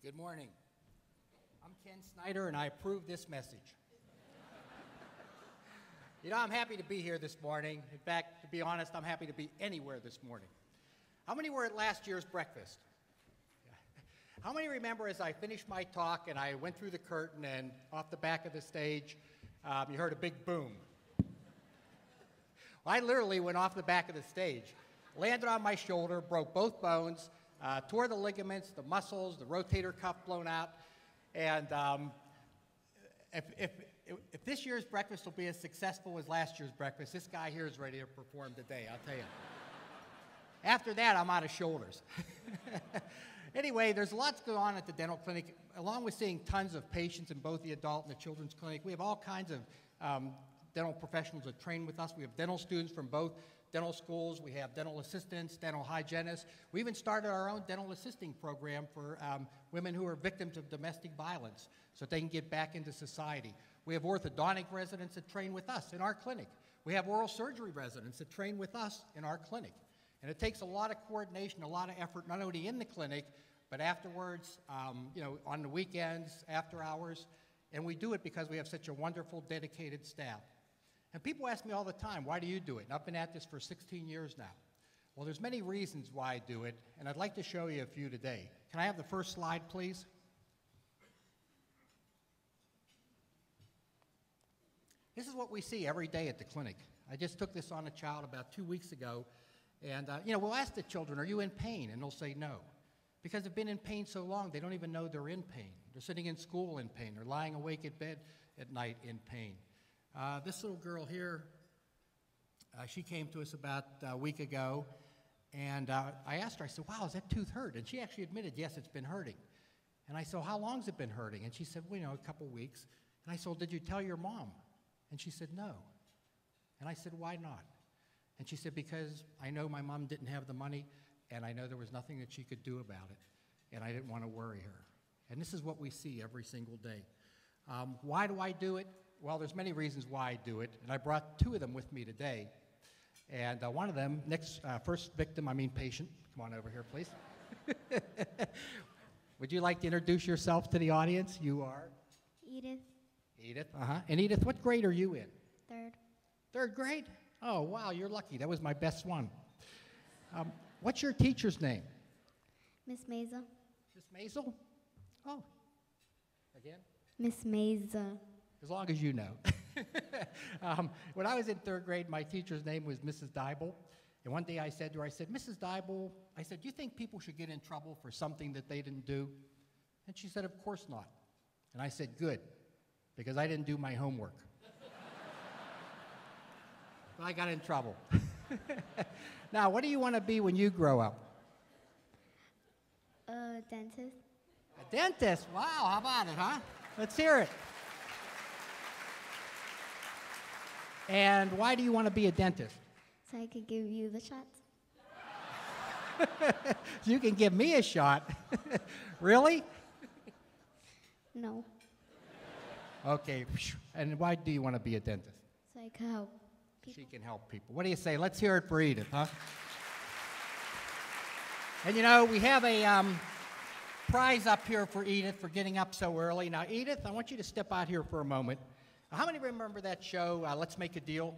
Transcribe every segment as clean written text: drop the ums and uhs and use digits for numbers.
Good morning. I'm Ken Snyder, and I approve this message. You know, I'm happy to be here this morning. In fact, to be honest, I'm happy to be anywhere this morning. How many were at last year's breakfast? How many remember as I finished my talk and I went through the curtain and off the back of the stage, you heard a big boom? Well, I literally went off the back of the stage, landed on my shoulder, broke both bones, tore the ligaments, the muscles, the rotator cuff blown out, and if this year's breakfast will be as successful as last year's breakfast, this guy here is ready to perform today, I'll tell you. After that, I'm out of shoulders. Anyway, there's lots going on at the dental clinic. Along with seeing tons of patients in both the adult and the children's clinic, we have all kinds of dental professionals that train with us. We have dental students from both dental schools. We have dental assistants, dental hygienists. We even started our own dental assisting program for women who are victims of domestic violence so that they can get back into society. We have orthodontic residents that train with us in our clinic. We have oral surgery residents that train with us in our clinic. And it takes a lot of coordination, a lot of effort, not only in the clinic, but afterwards, on the weekends, after hours. And we do it because we have such a wonderful, dedicated staff. And people ask me all the time, why do you do it? And I've been at this for 16 years now. Well, there's many reasons why I do it, and I'd like to show you a few today. Can I have the first slide, please? This is what we see every day at the clinic. I just took this on a child about 2 weeks ago, and we'll ask the children, are you in pain? And they'll say no. Because they've been in pain so long, they don't even know they're in pain. They're sitting in school in pain. They're lying awake at bed at night in pain. This little girl here, she came to us about a week ago, and I asked her, I said, wow, is that tooth hurt? And she actually admitted, yes, it's been hurting. And I said, how long's it been hurting? And she said, well, a couple weeks. And I said, well, did you tell your mom? And she said, no. And I said, why not? And she said, because I know my mom didn't have the money, and I know there was nothing that she could do about it, and I didn't want to worry her. And this is what we see every single day. Why do I do it? Well, there's many reasons why I do it, and I brought two of them with me today. And one of them, first patient, come on over here, please. Would you like to introduce yourself to the audience? You are? Edith. Edith, And Edith, what grade are you in? Third. Third grade? Oh, wow, you're lucky. That was my best one. What's your teacher's name? Miss Maisel. Miss Maisel? Oh, again? Miss Maisel. As long as you know. When I was in third grade, my teacher's name was Mrs. Dybel. And one day I said to her, Mrs. Dybel, I said, do you think people should get in trouble for something that they didn't do? And she said, of course not. And I said, good, because I didn't do my homework. But I got in trouble. Now, what do you want to be when you grow up? A dentist. A dentist? Wow, how about it, huh? Let's hear it. And why do you want to be a dentist? So I could give you the shots. So you can give me a shot. Really? No. Okay. And why do you want to be a dentist? So I could help people. She can help people. What do you say? Let's hear it for Edith, huh? And we have a prize up here for Edith for getting up so early. Now, Edith, I want you to step out here for a moment. How many remember that show, Let's Make a Deal?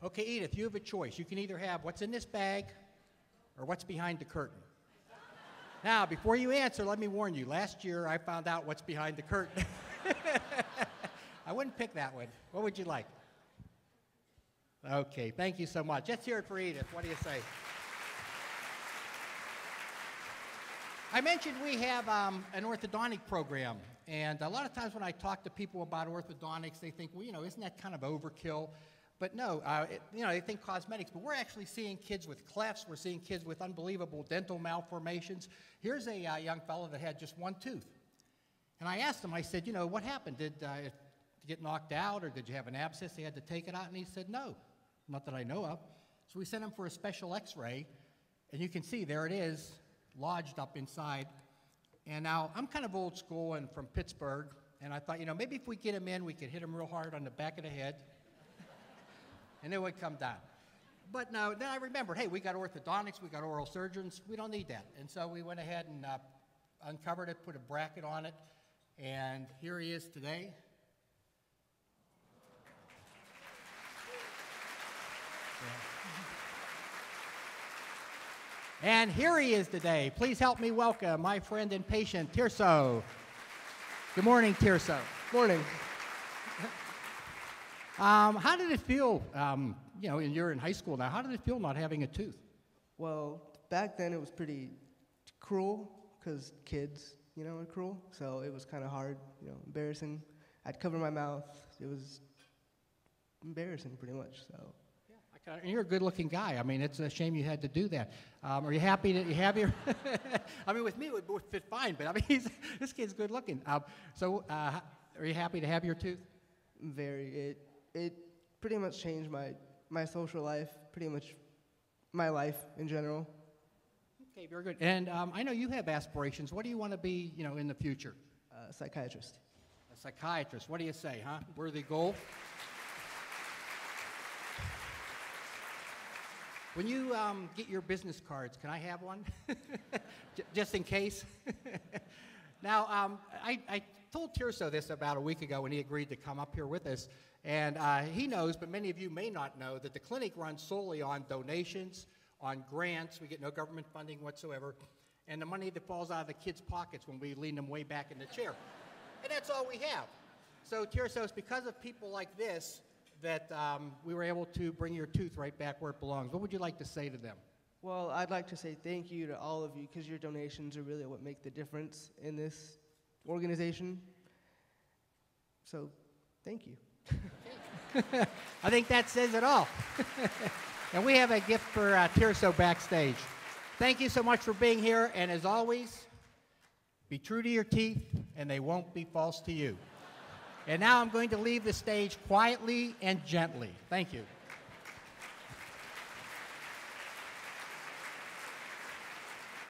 Okay, Edith, you have a choice. You can either have what's in this bag or what's behind the curtain. Now, before you answer, let me warn you. Last year, I found out what's behind the curtain. I wouldn't pick that one. What would you like? Okay, thank you so much. Let's hear it for Edith. What do you say? I mentioned we have an orthodontic program, and a lot of times when I talk to people about orthodontics, they think, well, isn't that kind of overkill? But no, they think cosmetics, but we're actually seeing kids with clefts. We're seeing kids with unbelievable dental malformations. Here's a young fellow that had just one tooth. And I asked him, I said, what happened? Did you get knocked out, or did you have an abscess? They had to take it out, and he said, no, not that I know of. So we sent him for a special x-ray, and you can see there it is, lodged up inside. And now, I'm kind of old school and from Pittsburgh, and I thought, maybe if we get him in, we could hit him real hard on the back of the head, and it would come down. But no, then I remembered, hey, we got orthodontics, we got oral surgeons, we don't need that. And so we went ahead and uncovered it, put a bracket on it, and here he is today. And here he is today. Please help me welcome my friend and patient, Tirso. Good morning, Tirso. Morning. How did it feel, you know, and you're in high school now, how did it feel not having a tooth? Well, back then it was pretty cruel because kids, you know, are cruel. So it was kind of hard, you know, embarrassing. I'd cover my mouth. It was embarrassing pretty much, so. Yeah, and you're a good-looking guy. I mean, it's a shame you had to do that. Are you happy that you have your... I mean, with me, it would fit fine, but I mean, this kid's good-looking. Are you happy to have your tooth? Very. It pretty much changed my social life, pretty much my life in general. Okay, very good. And I know you have aspirations. What do you want to be, you know, in the future? Psychiatrist. A psychiatrist. What do you say, huh? Worthy goal? When you get your business cards, can I have one? Just in case. Now, I told Tirso this about a week ago when he agreed to come up here with us. And he knows, but many of you may not know, that the clinic runs solely on donations, on grants. We get no government funding whatsoever. And the money that falls out of the kids' pockets when we lean them way back in the chair. And that's all we have. So, Tirso, it's because of people like this that we were able to bring your tooth right back where it belongs. What would you like to say to them? Well, I'd like to say thank you to all of you because your donations are really what make the difference in this organization. So, thank you. I think that says it all. And we have a gift for Tirso backstage. Thank you so much for being here, and as always, be true to your teeth, and they won't be false to you. And now I'm going to leave the stage quietly and gently. Thank you.